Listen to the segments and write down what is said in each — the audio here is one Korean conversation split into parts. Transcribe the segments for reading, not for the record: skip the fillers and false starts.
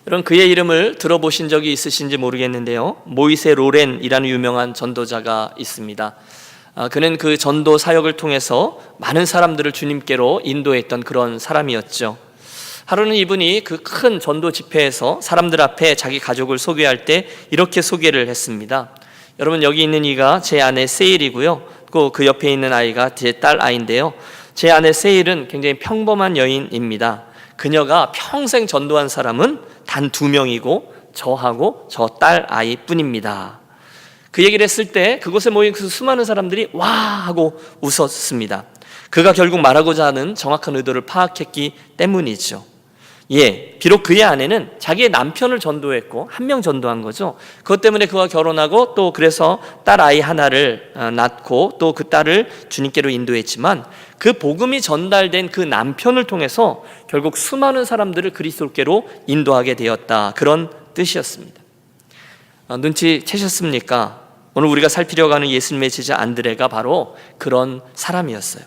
여러분, 그의 이름을 들어보신 적이 있으신지 모르겠는데요, 모이세 로렌이라는 유명한 전도자가 있습니다. 그는 그 전도 사역을 통해서 많은 사람들을 주님께로 인도했던 그런 사람이었죠. 하루는 이분이 그 큰 전도 집회에서 사람들 앞에 자기 가족을 소개할 때 이렇게 소개를 했습니다. 여러분, 여기 있는 이가 제 아내 세일이고요, 또 그 옆에 있는 아이가 제 딸 아이인데요, 제 아내 세일은 굉장히 평범한 여인입니다. 그녀가 평생 전도한 사람은 단 2명이고 저하고 저 딸 아이뿐입니다. 그 얘기를 했을 때 그곳에 모인 그 수많은 사람들이 와 하고 웃었습니다. 그가 결국 말하고자 하는 정확한 의도를 파악했기 때문이죠. 비록 그의 아내는 자기의 남편을 전도했고 1명 전도한 거죠. 그것 때문에 그와 결혼하고 또 그래서 딸 아이 하나를 낳고 또 그 딸을 주님께로 인도했지만, 그 복음이 전달된 그 남편을 통해서 결국 수많은 사람들을 그리스도께로 인도하게 되었다, 그런 뜻이었습니다. 눈치채셨습니까? 오늘 우리가 살피려고 하는 예수님의 제자 안드레가 바로 그런 사람이었어요.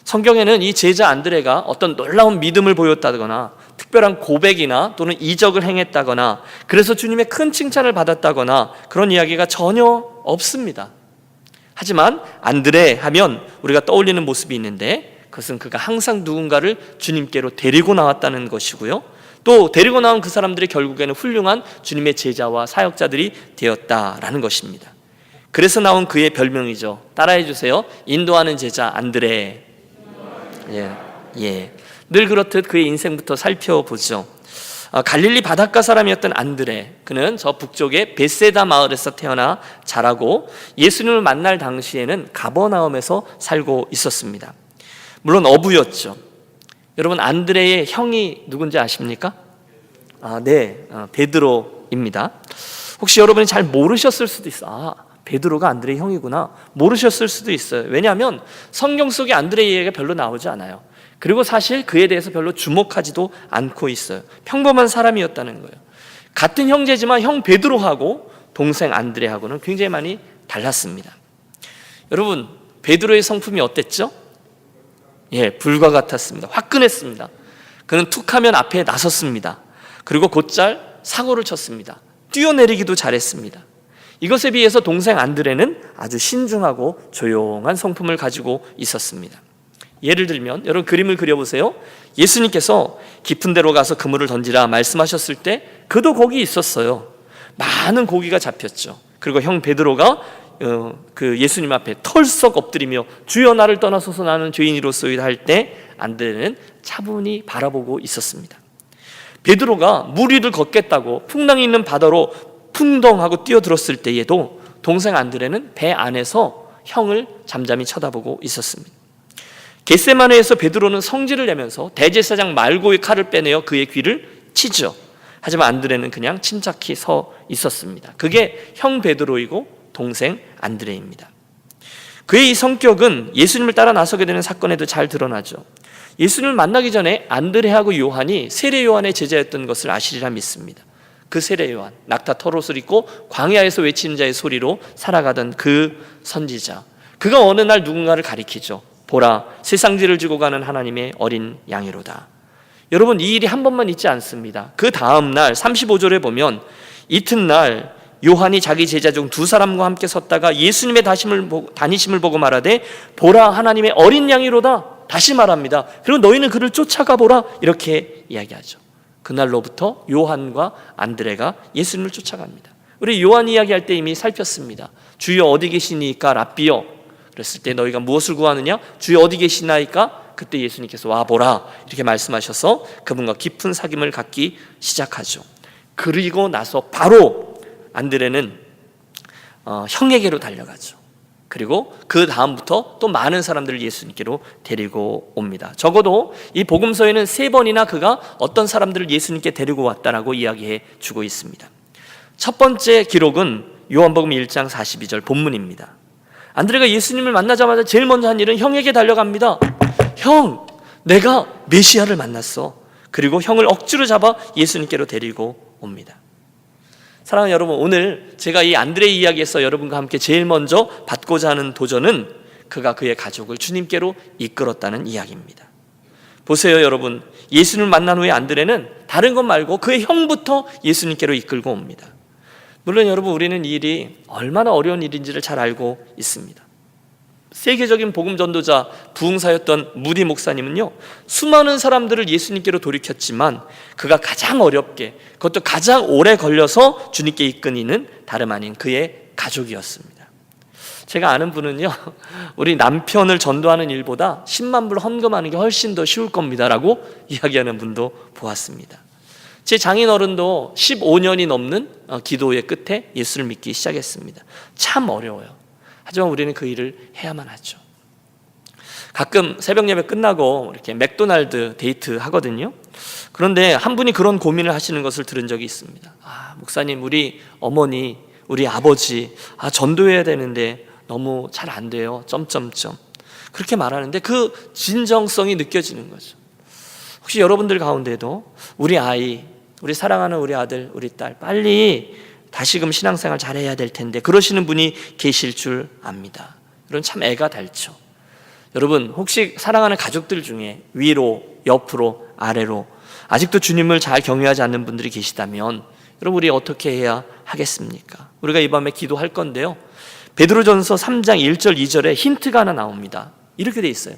성경에는 이 제자 안드레가 어떤 놀라운 믿음을 보였다거나 특별한 고백이나 또는 이적을 행했다거나 그래서 주님의 큰 칭찬을 받았다거나 그런 이야기가 전혀 없습니다. 하지만 안드레 하면 우리가 떠올리는 모습이 있는데, 그것은 그가 항상 누군가를 주님께로 데리고 나왔다는 것이고요, 또 데리고 나온 그 사람들이 결국에는 훌륭한 주님의 제자와 사역자들이 되었다라는 것입니다. 그래서 나온 그의 별명이죠. 따라해 주세요. 인도하는 제자 안드레. 늘 그렇듯 그의 인생부터 살펴보죠. 갈릴리 바닷가 사람이었던 안드레, 그는 저 북쪽의 베세다 마을에서 태어나 자라고 예수님을 만날 당시에는 가버나움에서 살고 있었습니다. 물론 어부였죠. 여러분, 안드레의 형이 누군지 아십니까? 베드로입니다. 혹시 여러분이 잘 모르셨을 수도 있어요. 베드로가 안드레의 형이구나, 모르셨을 수도 있어요. 왜냐하면 성경 속에 안드레의 얘기가 별로 나오지 않아요. 그리고 사실 그에 대해서 별로 주목하지도 않고 있어요. 평범한 사람이었다는 거예요. 같은 형제지만 형 베드로하고 동생 안드레하고는 굉장히 많이 달랐습니다. 여러분, 베드로의 성품이 어땠죠? 불과 같았습니다. 화끈했습니다. 그는 툭하면 앞에 나섰습니다. 그리고 곧잘 사고를 쳤습니다. 뛰어내리기도 잘했습니다. 이것에 비해서 동생 안드레는 아주 신중하고 조용한 성품을 가지고 있었습니다. 예를 들면 여러분, 그림을 그려보세요. 예수님께서 깊은 데로 가서 그물을 던지라 말씀하셨을 때 그도 거기 있었어요. 많은 고기가 잡혔죠. 그리고 형 베드로가 그 예수님 앞에 털썩 엎드리며 주여 나를 떠나소서 나는 죄인이로소이다 할 때 안드레는 차분히 바라보고 있었습니다. 베드로가 물 위를 걷겠다고 풍랑이 있는 바다로 풍덩하고 뛰어들었을 때에도 동생 안드레는 배 안에서 형을 잠잠히 쳐다보고 있었습니다. 겟세마네에서 베드로는 성질을 내면서 대제사장 말고의 칼을 빼내어 그의 귀를 치죠. 하지만 안드레는 그냥 침착히 서 있었습니다. 그게 형 베드로이고 동생 안드레입니다. 그의 이 성격은 예수님을 따라 나서게 되는 사건에도 잘 드러나죠. 예수님을 만나기 전에 안드레하고 요한이 세례 요한의 제자였던 것을 아시리라 믿습니다. 그 세례 요한, 낙타 털옷을 입고 광야에서 외치는 자의 소리로 살아가던 그 선지자, 그가 어느 날 누군가를 가리키죠. 보라, 세상지를 지고 가는 하나님의 어린 양이로다. 여러분, 이 일이 한 번만 있지 않습니다. 그 다음 날 35절에 보면 이튿날 요한이 자기 제자 중 2사람과 함께 섰다가 예수님의 다니심을 보고 말하되 보라, 하나님의 어린 양이로다. 다시 말합니다. 그리고 너희는 그를 쫓아가 보라, 이렇게 이야기하죠. 그날로부터 요한과 안드레가 예수님을 쫓아갑니다. 우리 요한 이야기할 때 이미 살폈습니다. 주여 어디 계시니까 랍비여, 그랬을 때 너희가 무엇을 구하느냐? 주여 어디 계시나이까? 그때 예수님께서 와보라, 이렇게 말씀하셔서 그분과 깊은 사귐을 갖기 시작하죠. 그리고 나서 바로 안드레는 형에게로 달려가죠. 그리고 그 다음부터 또 많은 사람들을 예수님께로 데리고 옵니다. 적어도 이 복음서에는 3번이나 그가 어떤 사람들을 예수님께 데리고 왔다라고 이야기해 주고 있습니다. 첫 번째 기록은 요한복음 1장 42절 본문입니다. 안드레가 예수님을 만나자마자 제일 먼저 한 일은 형에게 달려갑니다. 형, 내가 메시아를 만났어. 그리고 형을 억지로 잡아 예수님께로 데리고 옵니다. 사랑하는 여러분, 오늘 제가 이 안드레의 이야기에서 여러분과 함께 제일 먼저 받고자 하는 도전은 그가 그의 가족을 주님께로 이끌었다는 이야기입니다. 보세요, 여러분. 예수님을 만난 후에 안드레는 다른 것 말고 그의 형부터 예수님께로 이끌고 옵니다. 물론 여러분, 우리는 이 일이 얼마나 어려운 일인지를 잘 알고 있습니다. 세계적인 복음 전도자 부흥사였던 무디 목사님은요, 수많은 사람들을 예수님께로 돌이켰지만 그가 가장 어렵게, 그것도 가장 오래 걸려서 주님께 이끄니는 다름 아닌 그의 가족이었습니다. 제가 아는 분은요, 우리 남편을 전도하는 일보다 10만 불 헌금하는 게 훨씬 더 쉬울 겁니다 라고 이야기하는 분도 보았습니다. 제 장인어른도 15년이 넘는 기도의 끝에 예수를 믿기 시작했습니다. 참 어려워요. 하지만 우리는 그 일을 해야만 하죠. 가끔 새벽 예배 끝나고 이렇게 맥도날드 데이트 하거든요. 그런데 한 분이 그런 고민을 하시는 것을 들은 적이 있습니다. 목사님, 우리 어머니, 우리 아버지 전도해야 되는데 너무 잘 안 돼요. 점점점. 그렇게 말하는데 그 진정성이 느껴지는 거죠. 혹시 여러분들 가운데도 우리 아이, 우리 사랑하는 우리 아들, 우리 딸 빨리 다시금 신앙생활 잘해야 될 텐데 그러시는 분이 계실 줄 압니다. 여러분, 참 애가 닳죠. 여러분, 혹시 사랑하는 가족들 중에 위로, 옆으로, 아래로 아직도 주님을 잘 경외하지 않는 분들이 계시다면 여러분, 우리 어떻게 해야 하겠습니까? 우리가 이 밤에 기도할 건데요, 베드로전서 3장 1절 2절에 힌트가 하나 나옵니다. 이렇게 돼 있어요.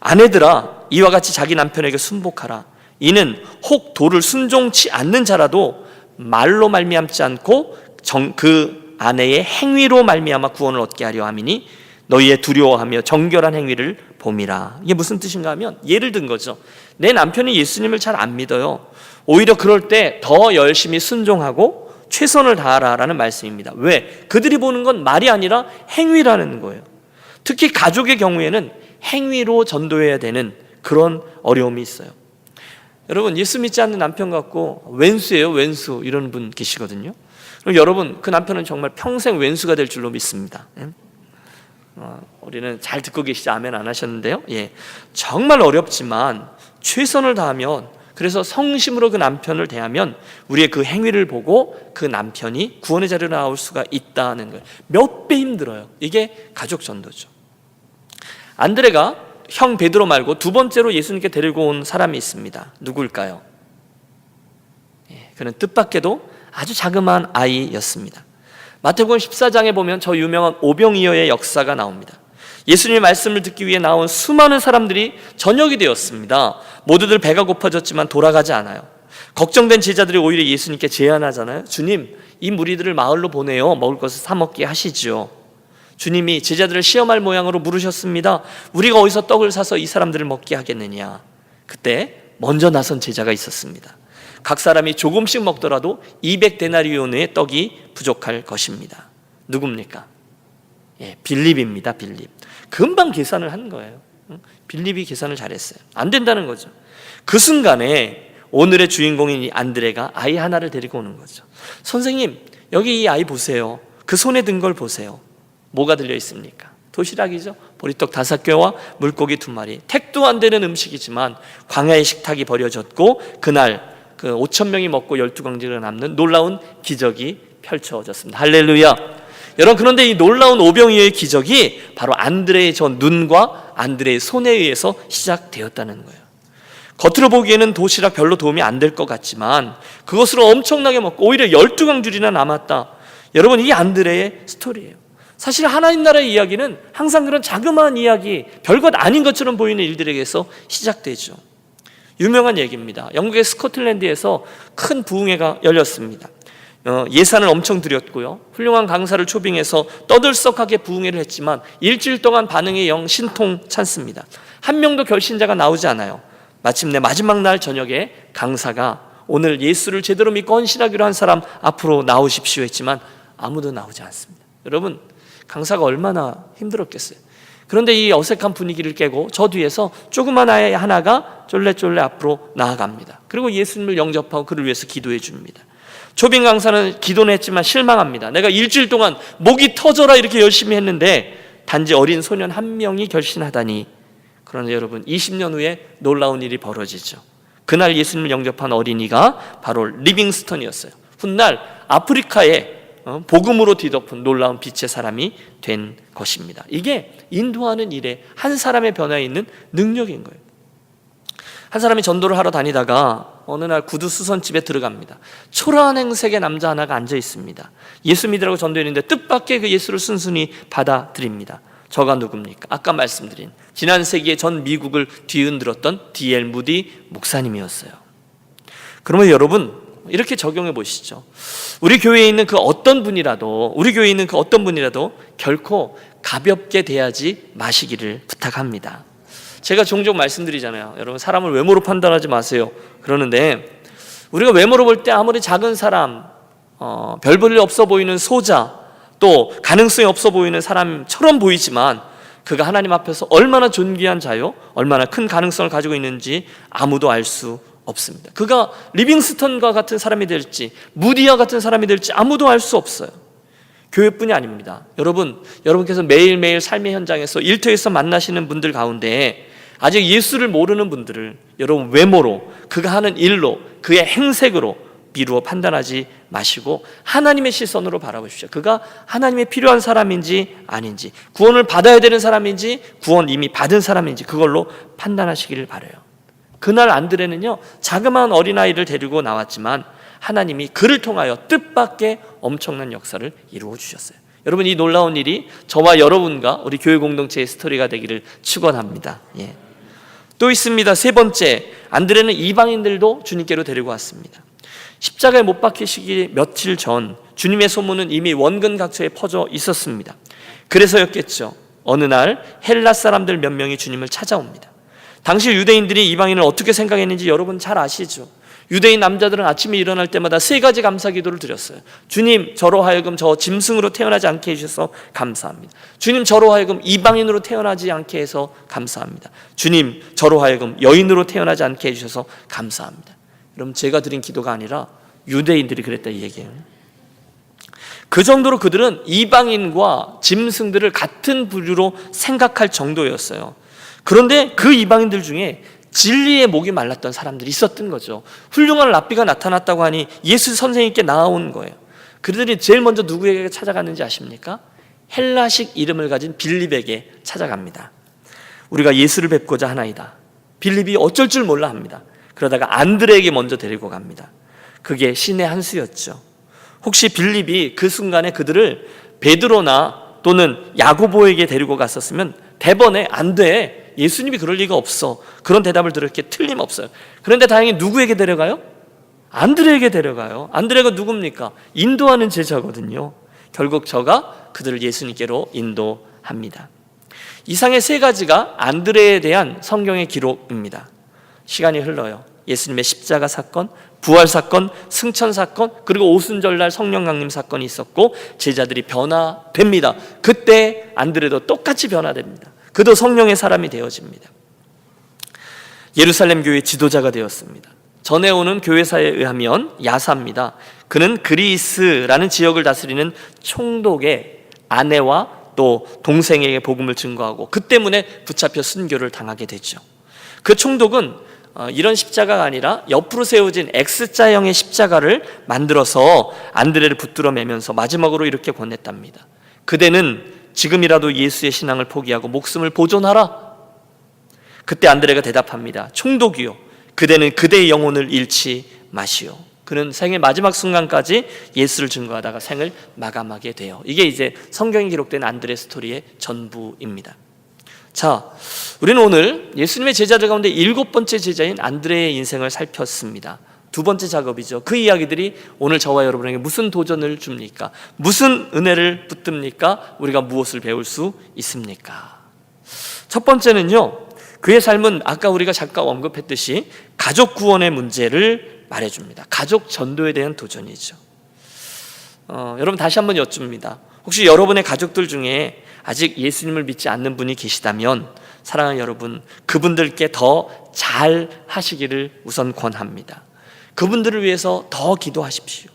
아내들아, 이와 같이 자기 남편에게 순복하라. 이는 혹 도를 순종치 않는 자라도 말로 말미암지 않고 그 아내의 행위로 말미암아 구원을 얻게 하려 함이니 너희의 두려워하며 정결한 행위를 봄이라. 이게 무슨 뜻인가 하면, 예를 든 거죠. 내 남편이 예수님을 잘 안 믿어요. 오히려 그럴 때 더 열심히 순종하고 최선을 다하라라는 말씀입니다. 왜? 그들이 보는 건 말이 아니라 행위라는 거예요. 특히 가족의 경우에는 행위로 전도해야 되는 그런 어려움이 있어요. 여러분, 예수 믿지 않는 남편 같고 왼수예요, 왼수, 이런 분 계시거든요. 그럼 여러분, 그 남편은 정말 평생 왼수가 될 줄로 믿습니다. 우리는 잘 듣고 계시지 아멘 안 하셨는데요. 정말 어렵지만 최선을 다하면, 그래서 성심으로 그 남편을 대하면 우리의 그 행위를 보고 그 남편이 구원의 자리로 나올 수가 있다는 거예요. 몇 배 힘들어요. 이게 가족 전도죠. 안드레가 형 베드로 말고 두 번째로 예수님께 데리고 온 사람이 있습니다. 누굴까요? 그는 뜻밖에도 아주 자그마한 아이였습니다. 마태복음 14장에 보면 저 유명한 오병이어의 역사가 나옵니다. 예수님의 말씀을 듣기 위해 나온 수많은 사람들이 저녁이 되었습니다. 모두들 배가 고파졌지만 돌아가지 않아요. 걱정된 제자들이 오히려 예수님께 제안하잖아요. 주님, 이 무리들을 마을로 보내요. 먹을 것을 사 먹게 하시죠. 주님이 제자들을 시험할 모양으로 물으셨습니다. 우리가 어디서 떡을 사서 이 사람들을 먹게 하겠느냐. 그때 먼저 나선 제자가 있었습니다. 각 사람이 조금씩 먹더라도 200데나리온의 떡이 부족할 것입니다. 누굽니까? 빌립입니다. 빌립. 금방 계산을 한 거예요. 빌립이 계산을 잘했어요. 안 된다는 거죠. 그 순간에 오늘의 주인공인 이 안드레가 아이 하나를 데리고 오는 거죠. 선생님, 여기 이 아이 보세요. 그 손에 든 걸 보세요. 뭐가 들려 있습니까? 도시락이죠. 보리떡 5개와 물고기 2마리. 택도 안 되는 음식이지만 광야의 식탁이 버려졌고 그날 그 5,000명이 먹고 12광지가 남는 놀라운 기적이 펼쳐졌습니다. 할렐루야. 여러분, 그런데 이 놀라운 오병이어의 기적이 바로 안드레의 저 눈과 안드레의 손에 의해서 시작되었다는 거예요. 겉으로 보기에는 도시락 별로 도움이 안 될 것 같지만 그것으로 엄청나게 먹고 오히려 12광줄이나 남았다. 여러분, 이 안드레의 스토리예요. 사실 하나님 나라의 이야기는 항상 그런 자그마한 이야기, 별것 아닌 것처럼 보이는 일들에게서 시작되죠. 유명한 얘기입니다. 영국의 스코틀랜드에서 큰 부흥회가 열렸습니다. 예산을 엄청 들였고요, 훌륭한 강사를 초빙해서 떠들썩하게 부흥회를 했지만 일주일 동안 반응이 영 신통찮습니다. 한 명도 결신자가 나오지 않아요. 마침내 마지막 날 저녁에 강사가 오늘 예수를 제대로 믿고 헌신하기로 한 사람 앞으로 나오십시오 했지만 아무도 나오지 않습니다. 여러분, 강사가 얼마나 힘들었겠어요. 그런데 이 어색한 분위기를 깨고 저 뒤에서 조그만 아이 하나가 쫄래쫄래 앞으로 나아갑니다. 그리고 예수님을 영접하고 그를 위해서 기도해 줍니다. 초빙 강사는 기도는 했지만 실망합니다. 내가 일주일 동안 목이 터져라 이렇게 열심히 했는데 단지 어린 소년 한 명이 결신하다니. 그런데 여러분, 20년 후에 놀라운 일이 벌어지죠. 그날 예수님을 영접한 어린이가 바로 리빙스턴이었어요. 훗날 아프리카에 복음으로 뒤덮은 놀라운 빛의 사람이 된 것입니다. 이게 인도하는 일에 한 사람의 변화에 있는 능력인 거예요. 한 사람이 전도를 하러 다니다가 어느 날 구두 수선집에 들어갑니다. 초라한 행색의 남자 하나가 앉아 있습니다. 예수 믿으라고 전도했는데 뜻밖의 그 예수를 순순히 받아들입니다. 저가 누굽니까? 아까 말씀드린 지난 세기에 전 미국을 뒤흔들었던 D.L. 무디 목사님이었어요. 그러면 여러분 이렇게 적용해 보시죠. 우리 교회에 있는 그 어떤 분이라도 결코 가볍게 대하지 마시기를 부탁합니다. 제가 종종 말씀드리잖아요. 여러분 사람을 외모로 판단하지 마세요. 그러는데 우리가 외모로 볼 때 아무리 작은 사람, 별 볼 일 없어 보이는 소자, 또 가능성이 없어 보이는 사람처럼 보이지만 그가 하나님 앞에서 얼마나 존귀한 자요, 얼마나 큰 가능성을 가지고 있는지 아무도 알 수 없습니다. 그가 리빙스턴과 같은 사람이 될지 무디와 같은 사람이 될지 아무도 알 수 없어요. 교회뿐이 아닙니다. 여러분께서 매일매일 삶의 현장에서 일터에서 만나시는 분들 가운데 아직 예수를 모르는 분들을 여러분 외모로, 그가 하는 일로, 그의 행색으로 미루어 판단하지 마시고 하나님의 시선으로 바라보십시오. 그가 하나님의 필요한 사람인지 아닌지, 구원을 받아야 되는 사람인지 구원 이미 받은 사람인지 그걸로 판단하시기를 바라요. 그날 안드레는요 자그마한 어린아이를 데리고 나왔지만 하나님이 그를 통하여 뜻밖의 엄청난 역사를 이루어 주셨어요. 여러분 이 놀라운 일이 저와 여러분과 우리 교회 공동체의 스토리가 되기를 축원합니다. 또 있습니다. 세 번째, 안드레는 이방인들도 주님께로 데리고 왔습니다. 십자가에 못 박히시기 며칠 전 주님의 소문은 이미 원근 각처에 퍼져 있었습니다. 그래서였겠죠. 어느 날 헬라 사람들 몇 명이 주님을 찾아옵니다. 당시 유대인들이 이방인을 어떻게 생각했는지 여러분 잘 아시죠? 유대인 남자들은 아침에 일어날 때마다 세 가지 감사 기도를 드렸어요. 주님, 저로 하여금 저 짐승으로 태어나지 않게 해주셔서 감사합니다. 주님, 저로 하여금 이방인으로 태어나지 않게 해서 감사합니다. 주님, 저로 하여금 여인으로 태어나지 않게 해주셔서 감사합니다. 여러분 제가 드린 기도가 아니라 유대인들이 그랬다 이 얘기예요. 그 정도로 그들은 이방인과 짐승들을 같은 부류로 생각할 정도였어요. 그런데 그 이방인들 중에 진리의 목이 말랐던 사람들이 있었던 거죠. 훌륭한 랍비가 나타났다고 하니 예수 선생님께 나아온 거예요. 그들이 제일 먼저 누구에게 찾아갔는지 아십니까? 헬라식 이름을 가진 빌립에게 찾아갑니다. 우리가 예수를 뵙고자 하나이다. 빌립이 어쩔 줄 몰라 합니다. 그러다가 안드레에게 먼저 데리고 갑니다. 그게 신의 한 수였죠. 혹시 빌립이 그 순간에 그들을 베드로나 또는 야고보에게 데리고 갔었으면 대번에 안 돼, 예수님이 그럴 리가 없어, 그런 대답을 들을 게 틀림없어요. 그런데 다행히 누구에게 데려가요? 안드레에게 데려가요. 안드레가 누굽니까? 인도하는 제자거든요. 결국 저가 그들을 예수님께로 인도합니다. 이상의 세 가지가 안드레에 대한 성경의 기록입니다. 시간이 흘러요. 예수님의 십자가 사건, 부활 사건, 승천 사건, 그리고 오순절날 성령 강림 사건이 있었고 제자들이 변화됩니다. 그때 안드레도 똑같이 변화됩니다. 그도 성령의 사람이 되어집니다. 예루살렘 교회 지도자가 되었습니다. 전해오는 교회사에 의하면 야사입니다. 그는 그리스라는 지역을 다스리는 총독의 아내와 또 동생에게 복음을 증거하고 그 때문에 붙잡혀 순교를 당하게 되죠. 그 총독은 이런 십자가가 아니라 옆으로 세워진 X자형의 십자가를 만들어서 안드레를 붙들어 매면서 마지막으로 이렇게 권했답니다. 그대는 지금이라도 예수의 신앙을 포기하고 목숨을 보존하라. 그때 안드레가 대답합니다. 총독이요, 그대는 그대의 영혼을 잃지 마시오. 그는 생의 마지막 순간까지 예수를 증거하다가 생을 마감하게 돼요. 이게 이제 성경에 기록된 안드레 스토리의 전부입니다. 자, 우리는 오늘 예수님의 제자들 가운데 7번째 제자인 안드레의 인생을 살폈습니다. 두 번째 작업이죠. 그 이야기들이 오늘 저와 여러분에게 무슨 도전을 줍니까? 무슨 은혜를 붙듭니까? 우리가 무엇을 배울 수 있습니까? 첫 번째는요, 그의 삶은 아까 우리가 잠깐 언급했듯이 가족 구원의 문제를 말해줍니다. 가족 전도에 대한 도전이죠. 여러분 다시 한번 여쭙니다. 혹시 여러분의 가족들 중에 아직 예수님을 믿지 않는 분이 계시다면 사랑하는 여러분, 그분들께 더 잘 하시기를 우선 권합니다. 그분들을 위해서 더 기도하십시오.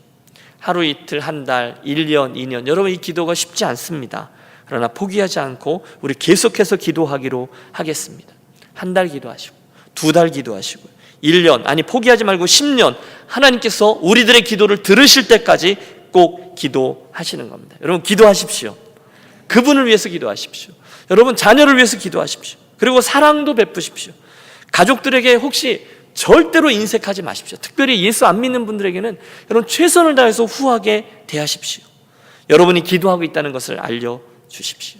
하루 이틀, 한 달, 1년, 2년, 여러분 이 기도가 쉽지 않습니다. 그러나 포기하지 않고 우리 계속해서 기도하기로 하겠습니다. 한 달 기도하시고, 2달 기도하시고, 1년, 아니 포기하지 말고 10년, 하나님께서 우리들의 기도를 들으실 때까지 꼭 기도하시는 겁니다. 여러분 기도하십시오. 그분을 위해서 기도하십시오. 여러분 자녀를 위해서 기도하십시오. 그리고 사랑도 베푸십시오. 가족들에게 혹시 절대로 인색하지 마십시오. 특별히 예수 안 믿는 분들에게는 여러분 최선을 다해서 후하게 대하십시오. 여러분이 기도하고 있다는 것을 알려주십시오.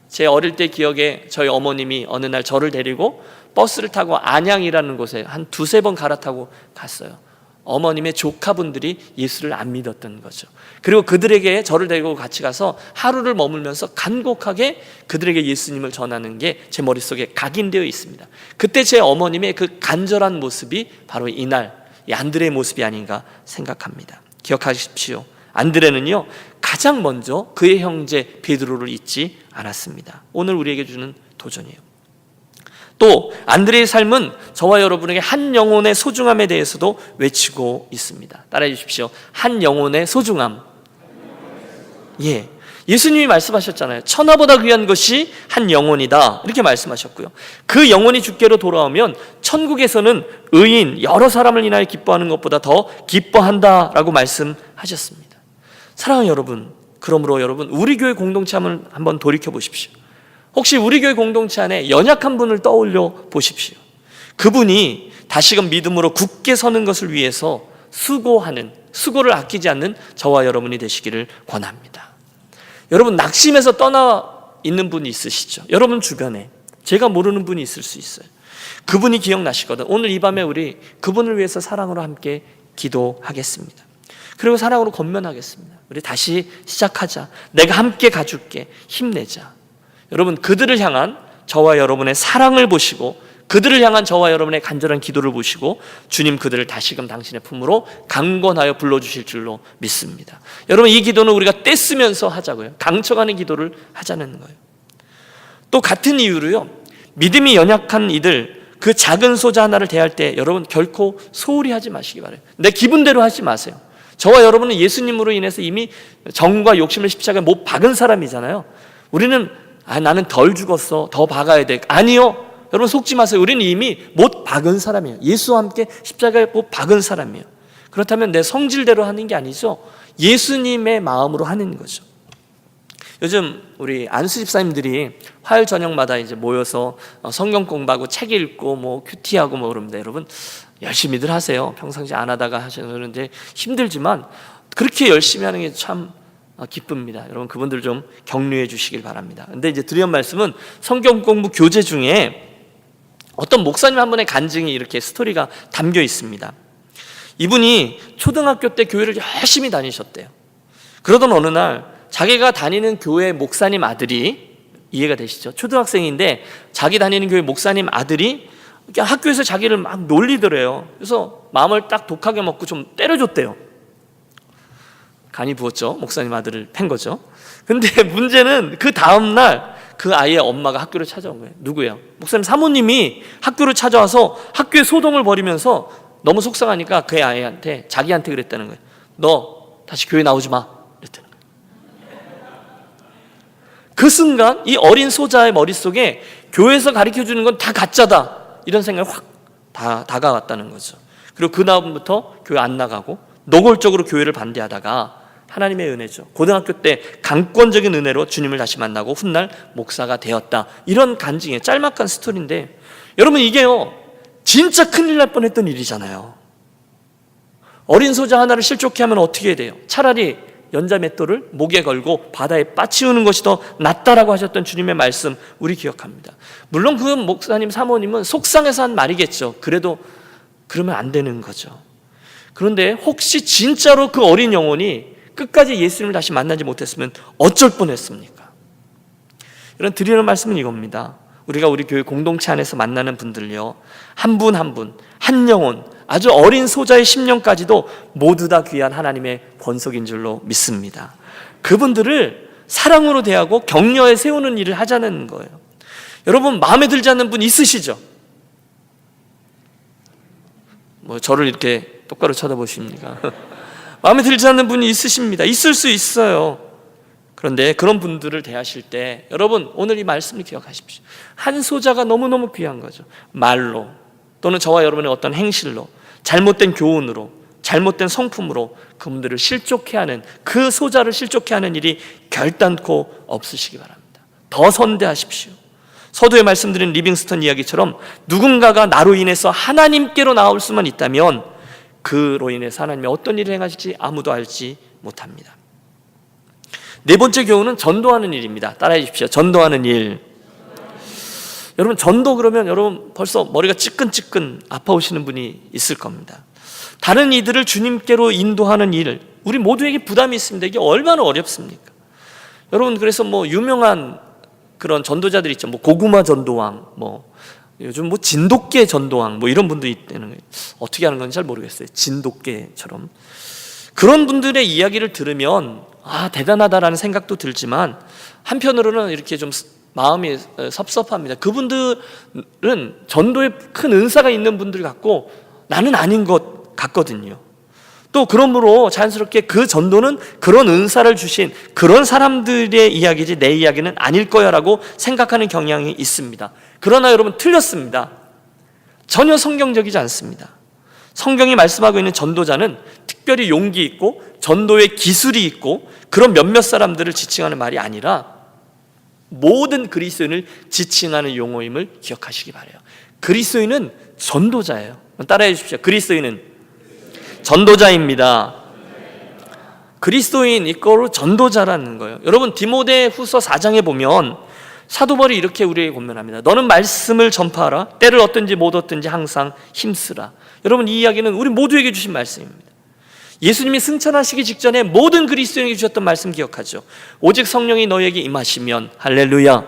제 어릴 때 기억에 저희 어머님이 어느 날 저를 데리고 버스를 타고 안양이라는 곳에 한 두세 번 갈아타고 갔어요. 어머님의 조카분들이 예수를 안 믿었던 거죠. 그리고 그들에게 저를 데리고 같이 가서 하루를 머물면서 간곡하게 그들에게 예수님을 전하는 게 제 머릿속에 각인되어 있습니다. 그때 제 어머님의 그 간절한 모습이 바로 이날 이 안드레의 모습이 아닌가 생각합니다. 기억하십시오. 안드레는요 가장 먼저 그의 형제 베드로를 잊지 않았습니다. 오늘 우리에게 주는 도전이에요. 또 안드레의 삶은 저와 여러분에게 한 영혼의 소중함에 대해서도 외치고 있습니다. 따라해 주십시오. 한 영혼의 소중함. 예, 예수님이 말씀하셨잖아요. 천하보다 귀한 것이 한 영혼이다, 이렇게 말씀하셨고요. 그 영혼이 주께로 돌아오면 천국에서는 의인 여러 사람을 인하여 기뻐하는 것보다 더 기뻐한다라고 말씀하셨습니다. 사랑하는 여러분, 그러므로 여러분 우리 교회 공동체 한번 돌이켜 보십시오. 혹시 우리 교회 공동체 안에 연약한 분을 떠올려 보십시오. 그분이 다시금 믿음으로 굳게 서는 것을 위해서 수고를 아끼지 않는 저와 여러분이 되시기를 권합니다. 여러분 낙심해서 떠나 있는 분이 있으시죠? 여러분 주변에 제가 모르는 분이 있을 수 있어요. 그분이 기억나시거든. 오늘 이 밤에 우리 그분을 위해서 사랑으로 함께 기도하겠습니다. 그리고 사랑으로 권면하겠습니다. 우리 다시 시작하자. 내가 함께 가줄게. 힘내자. 여러분 그들을 향한 저와 여러분의 사랑을 보시고 그들을 향한 저와 여러분의 간절한 기도를 보시고 주님 그들을 다시금 당신의 품으로 강권하여 불러주실 줄로 믿습니다. 여러분 이 기도는 우리가 떼쓰면서 하자고요. 강청하는 기도를 하자는 거예요. 또 같은 이유로요, 믿음이 연약한 이들 그 작은 소자 하나를 대할 때 여러분 결코 소홀히 하지 마시기 바라요. 내 기분대로 하지 마세요. 저와 여러분은 예수님으로 인해서 이미 정과 욕심을 십자가에 못 박은 사람이잖아요. 우리는 나는 덜 죽었어, 더 박아야 돼. 아니요, 여러분 속지 마세요. 우리는 이미 못 박은 사람이에요. 예수와 함께 십자가에 못 박은 사람이에요. 그렇다면 내 성질대로 하는 게 아니죠. 예수님의 마음으로 하는 거죠. 요즘 우리 안수 집사님들이 화요일 저녁마다 이제 모여서 성경 공부하고 책 읽고 뭐 큐티하고 뭐 그럽니다. 여러분 열심히들 하세요. 평상시 안 하다가 하시는데 힘들지만 그렇게 열심히 하는 게 참 기쁩니다. 여러분 그분들 좀 격려해 주시길 바랍니다. 근데 이제 드리는 말씀은 성경 공부 교재 중에 어떤 목사님 한 분의 간증이 이렇게 스토리가 담겨 있습니다. 이분이 초등학교 때 교회를 열심히 다니셨대요. 그러던 어느 날 자기가 다니는 교회 목사님 아들이, 이해가 되시죠? 초등학생인데 자기 다니는 교회 목사님 아들이 학교에서 자기를 막 놀리더래요. 그래서 마음을 딱 독하게 먹고 좀 때려줬대요. 간이 부었죠. 목사님 아들을 팬 거죠. 근데 문제는 그 다음날 그 아이의 엄마가 학교를 찾아온 거예요. 누구예요? 목사님 사모님이 학교를 찾아와서 학교에 소동을 벌이면서 너무 속상하니까 그 아이한테, 자기한테 그랬다는 거예요. 너 다시 교회 나오지 마, 그랬다는 거예요. 그 순간 이 어린 소자의 머릿속에 교회에서 가르쳐주는 건 다 가짜다, 이런 생각이 확 다가왔다는 거죠. 그리고 그 다음부터 교회 안 나가고 노골적으로 교회를 반대하다가 하나님의 은혜죠. 고등학교 때 강권적인 은혜로 주님을 다시 만나고 훗날 목사가 되었다. 이런 간증이에요. 짤막한 스토리인데 여러분 이게요 진짜 큰일 날 뻔했던 일이잖아요. 어린 소자 하나를 실족해 하면 어떻게 해야 돼요? 차라리 연자 맷돌을 목에 걸고 바다에 빠치우는 것이 더 낫다라고 하셨던 주님의 말씀 우리 기억합니다. 물론 그 목사님 사모님은 속상해서 한 말이겠죠. 그래도 그러면 안 되는 거죠. 그런데 혹시 진짜로 그 어린 영혼이 끝까지 예수님을 다시 만나지 못했으면 어쩔 뻔했습니까? 이런 드리는 말씀은 이겁니다. 우리가 우리 교회 공동체 안에서 만나는 분들요, 한 분 한 분, 한 영혼, 아주 어린 소자의 심령까지도 모두 다 귀한 하나님의 권속인 줄로 믿습니다. 그분들을 사랑으로 대하고 격려해 세우는 일을 하자는 거예요. 여러분 마음에 들지 않는 분 있으시죠? 뭐 저를 이렇게 똑바로 쳐다보십니까? 마음에 들지 않는 분이 있으십니다. 있을 수 있어요. 그런데 그런 분들을 대하실 때 여러분 오늘 이 말씀을 기억하십시오. 한 소자가 너무너무 귀한 거죠. 말로 또는 저와 여러분의 어떤 행실로, 잘못된 교훈으로, 잘못된 성품으로 그분들을 실족해 하는, 그 소자를 실족해 하는 일이 결단코 없으시기 바랍니다. 더 선대하십시오. 서두에 말씀드린 리빙스턴 이야기처럼 누군가가 나로 인해서 하나님께로 나올 수만 있다면 그로 인해서 하나님이 어떤 일을 행하실지 아무도 알지 못합니다. 네 번째 교훈은 전도하는 일입니다. 따라해 주십시오. 전도하는 일. 여러분, 전도 그러면 여러분 벌써 머리가 찌끈찌끈 아파오시는 분이 있을 겁니다. 다른 이들을 주님께로 인도하는 일, 우리 모두에게 부담이 있습니다. 이게 얼마나 어렵습니까? 여러분, 그래서 유명한 그런 전도자들 있죠. 고구마 전도왕, 요즘 진돗개 전도왕, 이런 분도 있다는 거예요. 어떻게 하는 건지 잘 모르겠어요. 진돗개처럼. 그런 분들의 이야기를 들으면 대단하다라는 생각도 들지만 한편으로는 이렇게 좀 마음이 섭섭합니다. 그분들은 전도에 큰 은사가 있는 분들 같고 나는 아닌 것 같거든요. 또 그러므로 자연스럽게 그 전도는 그런 은사를 주신 그런 사람들의 이야기지 내 이야기는 아닐 거야 라고 생각하는 경향이 있습니다. 그러나 여러분, 틀렸습니다. 전혀 성경적이지 않습니다. 성경이 말씀하고 있는 전도자는 특별히 용기 있고 전도의 기술이 있고 그런 몇몇 사람들을 지칭하는 말이 아니라 모든 그리스도인을 지칭하는 용어임을 기억하시기 바라요. 그리스도인은 전도자예요. 따라해 주십시오. 그리스도인은 전도자입니다. 그리스도인 이거로 전도자라는 거예요. 여러분, 디모데 후서 4장에 보면 사도 바울이 이렇게 우리에게 권면합니다. 너는 말씀을 전파하라. 때를 얻든지 못 얻든지 항상 힘쓰라. 여러분, 이 이야기는 우리 모두에게 주신 말씀입니다. 예수님이 승천하시기 직전에 모든 그리스도인에게 주셨던 말씀 기억하죠. 오직 성령이 너희에게 임하시면, 할렐루야.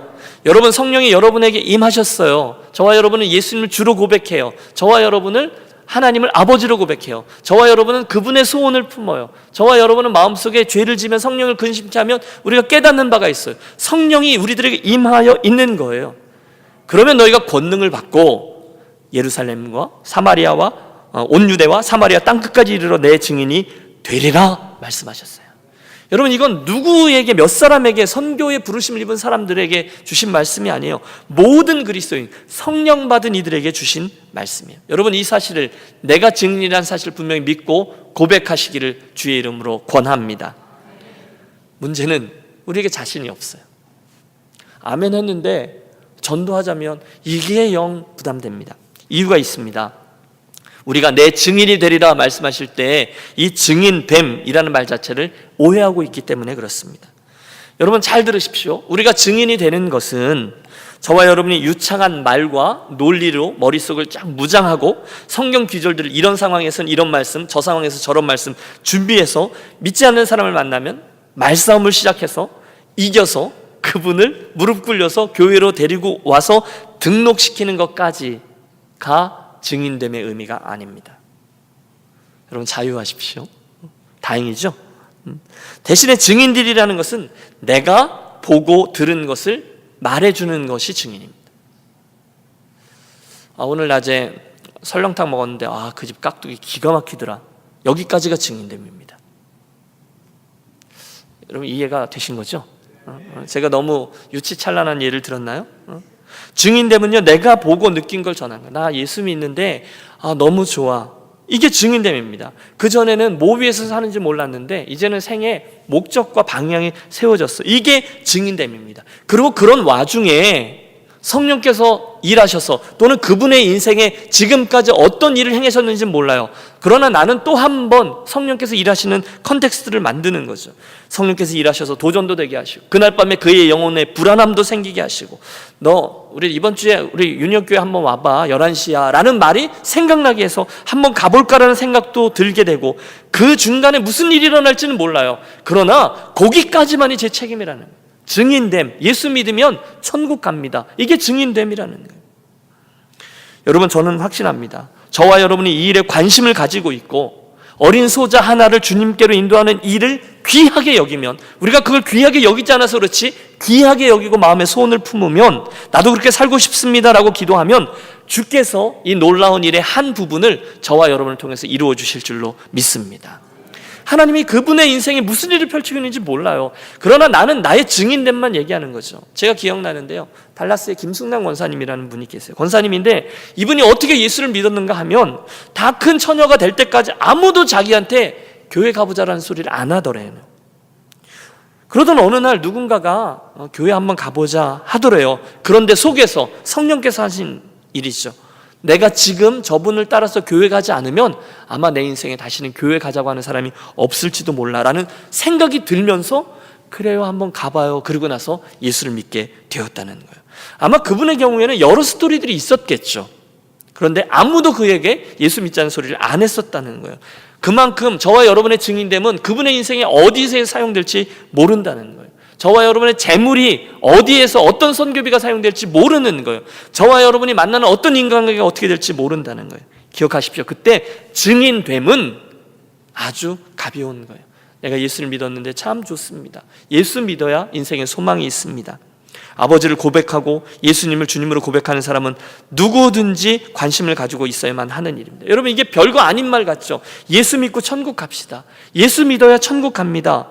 여러분, 성령이 여러분에게 임하셨어요. 저와 여러분은 예수님을 주로 고백해요. 저와 여러분을 하나님을 아버지로 고백해요. 저와 여러분은 그분의 소원을 품어요. 저와 여러분은 마음속에 죄를 지면 성령을 근심케 하면 우리가 깨닫는 바가 있어요. 성령이 우리들에게 임하여 있는 거예요. 그러면 너희가 권능을 받고 예루살렘과 사마리아와 온 유대와 사마리아 땅끝까지 이르러 내 증인이 되리라 말씀하셨어요. 여러분, 이건 누구에게, 몇 사람에게, 선교에 부르심을 입은 사람들에게 주신 말씀이 아니에요. 모든 그리스도인, 성령 받은 이들에게 주신 말씀이에요. 여러분, 이 사실을, 내가 증인이라는 사실을 분명히 믿고 고백하시기를 주의 이름으로 권합니다. 문제는 우리에게 자신이 없어요. 아멘 했는데 전도하자면 이게 영 부담됩니다. 이유가 있습니다. 우리가 내 증인이 되리라 말씀하실 때 이 증인됨이라는 말 자체를 오해하고 있기 때문에 그렇습니다. 여러분, 잘 들으십시오. 우리가 증인이 되는 것은 저와 여러분이 유창한 말과 논리로 머릿속을 쫙 무장하고 성경 귀절들을 이런 상황에서는 이런 말씀, 저 상황에서 저런 말씀 준비해서 믿지 않는 사람을 만나면 말싸움을 시작해서 이겨서 그분을 무릎 꿇려서 교회로 데리고 와서 등록시키는 것까지가 증인됨의 의미가 아닙니다. 여러분, 자유하십시오. 다행이죠? 대신에 증인들이라는 것은 내가 보고 들은 것을 말해주는 것이 증인입니다. 오늘 낮에 설렁탕 먹었는데 그 집 깍두기 기가 막히더라. 여기까지가 증인됨입니다. 여러분, 이해가 되신 거죠? 제가 너무 유치찬란한 예를 들었나요? 증인됨은요, 내가 보고 느낀 걸 전하는 거야. 나 예수 믿는데 너무 좋아. 이게 증인됨입니다. 그전에는 뭐 위해서 사는지 몰랐는데 이제는 생애 목적과 방향이 세워졌어. 이게 증인됨입니다. 그리고 그런 와중에 성령께서 일하셔서 또는 그분의 인생에 지금까지 어떤 일을 행하셨는지는 몰라요. 그러나 나는 또 한 번 성령께서 일하시는 컨텍스트를 만드는 거죠. 성령께서 일하셔서 도전도 되게 하시고 그날 밤에 그의 영혼에 불안함도 생기게 하시고 너 우리 이번 주에 우리 윤혁교회 한번 와봐 11시야 라는 말이 생각나게 해서 한번 가볼까라는 생각도 들게 되고 그 중간에 무슨 일이 일어날지는 몰라요. 그러나 거기까지만이 제 책임이라는 거예요. 증인됨, 예수 믿으면 천국 갑니다. 이게 증인됨이라는 거예요. 여러분, 저는 확신합니다. 저와 여러분이 이 일에 관심을 가지고 있고 어린 소자 하나를 주님께로 인도하는 일을 귀하게 여기면, 우리가 그걸 귀하게 여기지 않아서 그렇지 귀하게 여기고 마음에 소원을 품으면 나도 그렇게 살고 싶습니다라고 기도하면 주께서 이 놀라운 일의 한 부분을 저와 여러분을 통해서 이루어 주실 줄로 믿습니다. 하나님이 그분의 인생에 무슨 일을 펼치고 있는지 몰라요. 그러나 나는 나의 증인됨만 얘기하는 거죠. 제가 기억나는데요, 달라스에 김승남 권사님이라는 분이 계세요. 권사님인데 이분이 어떻게 예수를 믿었는가 하면 다 큰 처녀가 될 때까지 아무도 자기한테 교회 가보자라는 소리를 안 하더래요. 그러던 어느 날 누군가가 교회 한번 가보자 하더래요. 그런데 속에서 성령께서 하신 일이죠. 내가 지금 저분을 따라서 교회 가지 않으면 아마 내 인생에 다시는 교회 가자고 하는 사람이 없을지도 몰라라는 생각이 들면서 그래요, 한번 가봐요. 그러고 나서 예수를 믿게 되었다는 거예요. 아마 그분의 경우에는 여러 스토리들이 있었겠죠. 그런데 아무도 그에게 예수 믿자는 소리를 안 했었다는 거예요. 그만큼 저와 여러분의 증인됨은 그분의 인생에 어디서 사용될지 모른다는 거예요. 저와 여러분의 재물이 어디에서 어떤 선교비가 사용될지 모르는 거예요. 저와 여러분이 만나는 어떤 인간관계가 어떻게 될지 모른다는 거예요. 기억하십시오. 그때 증인됨은 아주 가벼운 거예요. 내가 예수를 믿었는데 참 좋습니다. 예수 믿어야 인생에 소망이 있습니다. 아버지를 고백하고 예수님을 주님으로 고백하는 사람은 누구든지 관심을 가지고 있어야만 하는 일입니다. 여러분, 이게 별거 아닌 말 같죠? 예수 믿고 천국 갑시다. 예수 믿어야 천국 갑니다.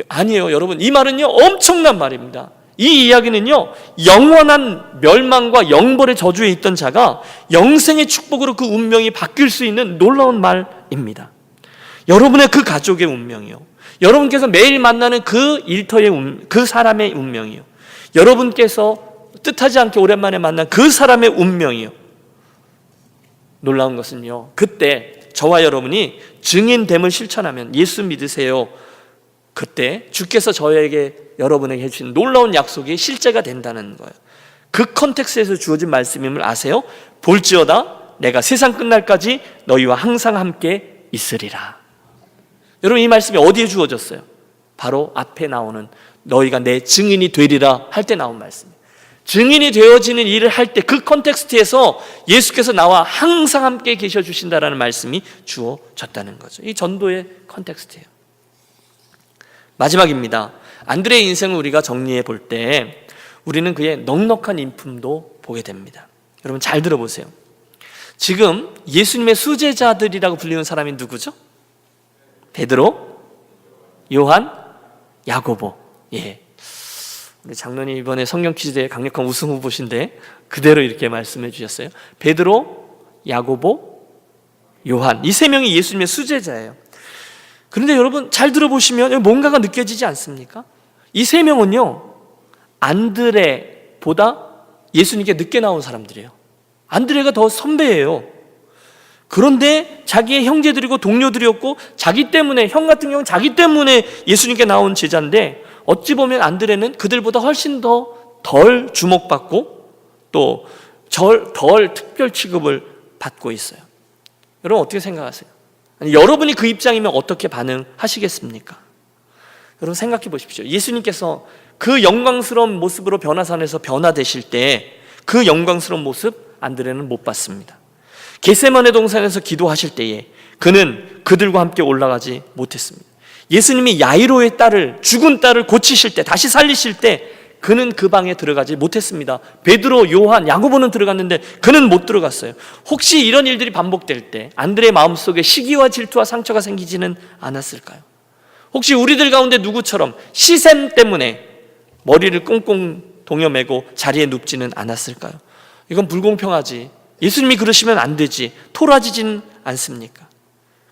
아니에요, 여러분. 이 말은요, 엄청난 말입니다. 이 이야기는요, 영원한 멸망과 영벌의 저주에 있던 자가 영생의 축복으로 그 운명이 바뀔 수 있는 놀라운 말입니다. 여러분의 그 가족의 운명이요, 여러분께서 매일 만나는 그 일터의 그 사람의 운명이요, 여러분께서 뜻하지 않게 오랜만에 만난 그 사람의 운명이요. 놀라운 것은요, 그때 저와 여러분이 증인됨을 실천하면, 예수 믿으세요, 그때 주께서 저에게 여러분에게 해주신 놀라운 약속이 실제가 된다는 거예요. 그 컨텍스트에서 주어진 말씀임을 아세요? 볼지어다 내가 세상 끝날까지 너희와 항상 함께 있으리라. 여러분, 이 말씀이 어디에 주어졌어요? 바로 앞에 나오는 너희가 내 증인이 되리라 할 때 나온 말씀이에요. 증인이 되어지는 일을 할 때 그 컨텍스트에서 예수께서 나와 항상 함께 계셔 주신다라는 말씀이 주어졌다는 거죠. 이 전도의 컨텍스트예요. 마지막입니다. 안드레의 인생을 우리가 정리해 볼 때 우리는 그의 넉넉한 인품도 보게 됩니다. 여러분, 잘 들어보세요. 지금 예수님의 수제자들이라고 불리는 사람이 누구죠? 베드로, 요한, 야고보. 예. 우리 장로님 이번에 성경 퀴즈대회 강력한 우승 후보신데 그대로 이렇게 말씀해 주셨어요. 베드로, 야고보, 요한, 이 세 명이 예수님의 수제자예요. 그런데 여러분, 잘 들어보시면 뭔가가 느껴지지 않습니까? 이 세 명은요, 안드레보다 예수님께 늦게 나온 사람들이에요. 안드레가 더 선배예요. 그런데 자기의 형제들이고 동료들이었고, 자기 때문에, 형 같은 경우는 자기 때문에 예수님께 나온 제자인데, 어찌 보면 안드레는 그들보다 훨씬 더 덜 주목받고 또 덜 특별 취급을 받고 있어요. 여러분, 어떻게 생각하세요? 아니, 여러분이 그 입장이면 어떻게 반응하시겠습니까? 여러분, 생각해 보십시오. 예수님께서 그 영광스러운 모습으로 변화산에서 변화되실 때 그 영광스러운 모습 안드레는 못 봤습니다. 겟세마네 동산에서 기도하실 때에 그는 그들과 함께 올라가지 못했습니다. 예수님이 야이로의 딸을, 죽은 딸을 고치실 때, 다시 살리실 때 그는 그 방에 들어가지 못했습니다. 베드로, 요한, 야고보는 들어갔는데 그는 못 들어갔어요. 혹시 이런 일들이 반복될 때 안드레의 마음속에 시기와 질투와 상처가 생기지는 않았을까요? 혹시 우리들 가운데 누구처럼 시샘 때문에 머리를 꽁꽁 동여매고 자리에 눕지는 않았을까요? 이건 불공평하지, 예수님이 그러시면 안 되지, 토라지진 않습니까?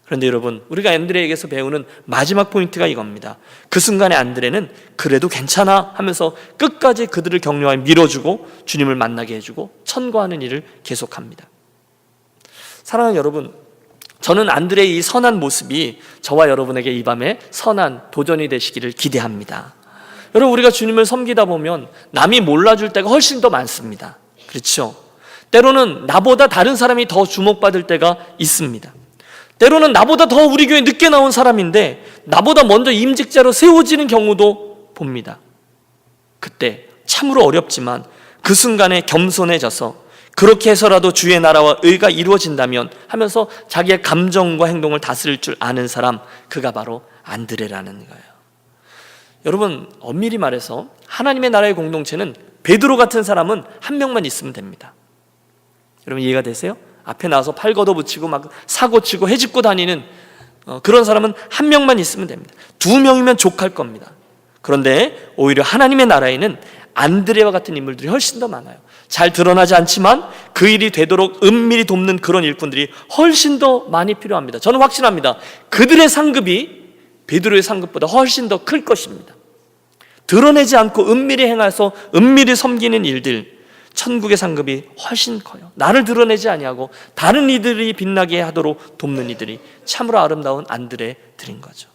그런데 여러분, 우리가 안드레에게서 배우는 마지막 포인트가 이겁니다. 그 순간에 안드레는 그래도 괜찮아 하면서 끝까지 그들을 격려하여 밀어주고 주님을 만나게 해주고 천거하는 일을 계속합니다. 사랑하는 여러분, 저는 안드레의 이 선한 모습이 저와 여러분에게 이 밤에 선한 도전이 되시기를 기대합니다. 여러분, 우리가 주님을 섬기다 보면 남이 몰라줄 때가 훨씬 더 많습니다. 그렇죠? 때로는 나보다 다른 사람이 더 주목받을 때가 있습니다. 때로는 나보다 더 우리 교회에 늦게 나온 사람인데 나보다 먼저 임직자로 세워지는 경우도 봅니다. 그때 참으로 어렵지만 그 순간에 겸손해져서 그렇게 해서라도 주의 나라와 의가 이루어진다면 하면서 자기의 감정과 행동을 다스릴 줄 아는 사람, 그가 바로 안드레라는 거예요. 여러분, 엄밀히 말해서 하나님의 나라의 공동체는 베드로 같은 사람은 한 명만 있으면 됩니다. 여러분, 이해가 되세요? 앞에 나와서 팔 걷어붙이고 막 사고치고 해집고 다니는 그런 사람은 한 명만 있으면 됩니다. 두 명이면 족할 겁니다. 그런데 오히려 하나님의 나라에는 안드레와 같은 인물들이 훨씬 더 많아요. 잘 드러나지 않지만 그 일이 되도록 은밀히 돕는 그런 일꾼들이 훨씬 더 많이 필요합니다. 저는 확신합니다. 그들의 상급이 베드로의 상급보다 훨씬 더 클 것입니다. 드러내지 않고 은밀히 행해서 은밀히 섬기는 일들, 천국의 상급이 훨씬 커요. 나를 드러내지 아니하고 다른 이들이 빛나게 하도록 돕는 이들이 참으로 아름다운 안드레들인 거죠.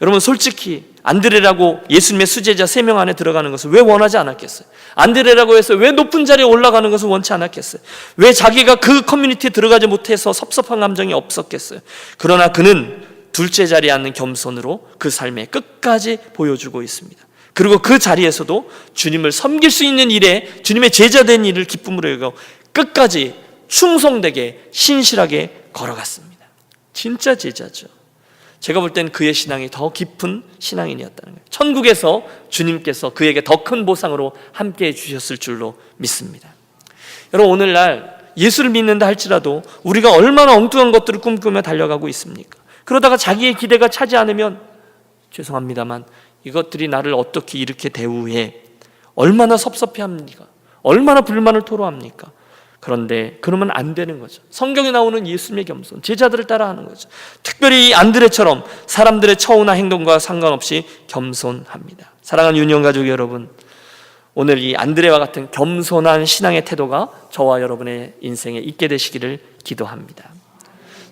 여러분, 솔직히 안드레라고 예수님의 수제자 3명 안에 들어가는 것을 왜 원하지 않았겠어요? 안드레라고 해서 왜 높은 자리에 올라가는 것을 원치 않았겠어요? 왜 자기가 그 커뮤니티에 들어가지 못해서 섭섭한 감정이 없었겠어요? 그러나 그는 둘째 자리에 앉는 겸손으로 그 삶에 끝까지 보여주고 있습니다. 그리고 그 자리에서도 주님을 섬길 수 있는 일에, 주님의 제자된 일을 기쁨으로 여겨 끝까지 충성되게 신실하게 걸어갔습니다. 진짜 제자죠. 제가 볼 땐 그의 신앙이 더 깊은 신앙인이었다는 거예요. 천국에서 주님께서 그에게 더 큰 보상으로 함께해 주셨을 줄로 믿습니다. 여러분, 오늘날 예수를 믿는다 할지라도 우리가 얼마나 엉뚱한 것들을 꿈꾸며 달려가고 있습니까? 그러다가 자기의 기대가 차지 않으면 죄송합니다만 이것들이 나를 어떻게 이렇게 대우해? 얼마나 섭섭해합니까? 얼마나 불만을 토로합니까? 그런데 그러면 안 되는 거죠. 성경에 나오는 예수님의 겸손, 제자들을 따라하는 거죠. 특별히 이 안드레처럼 사람들의 처우나 행동과 상관없이 겸손합니다. 사랑하는 유년 가족 여러분, 오늘 이 안드레와 같은 겸손한 신앙의 태도가 저와 여러분의 인생에 있게 되시기를 기도합니다.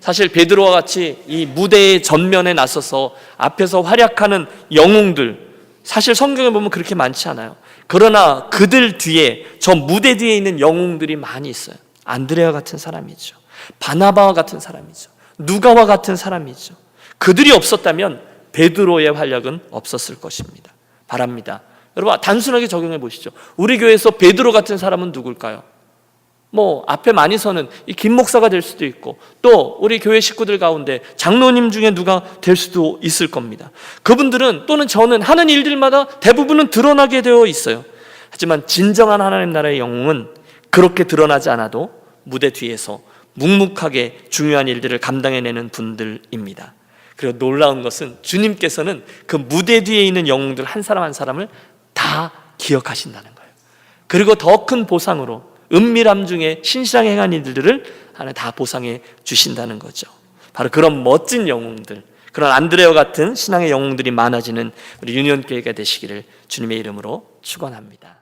사실 베드로와 같이 이 무대의 전면에 나서서 앞에서 활약하는 영웅들, 사실 성경에 보면 그렇게 많지 않아요. 그러나 그들 뒤에, 저 무대 뒤에 있는 영웅들이 많이 있어요. 안드레와 같은 사람이죠. 바나바와 같은 사람이죠. 누가와 같은 사람이죠. 그들이 없었다면 베드로의 활약은 없었을 것입니다. 바랍니다. 여러분, 단순하게 적용해 보시죠. 우리 교회에서 베드로 같은 사람은 누굴까요? 앞에 많이 서는 이 김 목사가 될 수도 있고, 또 우리 교회 식구들 가운데 장로님 중에 누가 될 수도 있을 겁니다. 그분들은 또는 저는 하는 일들마다 대부분은 드러나게 되어 있어요. 하지만 진정한 하나님 나라의 영웅은 그렇게 드러나지 않아도 무대 뒤에서 묵묵하게 중요한 일들을 감당해내는 분들입니다. 그리고 놀라운 것은 주님께서는 그 무대 뒤에 있는 영웅들 한 사람 한 사람을 다 기억하신다는 거예요. 그리고 더 큰 보상으로 은밀함 중에 신실하게 행한 이들을 하나 다 보상해 주신다는 거죠. 바로 그런 멋진 영웅들, 그런 안드레와 같은 신앙의 영웅들이 많아지는 우리 유년교회가 되시기를 주님의 이름으로 축원합니다.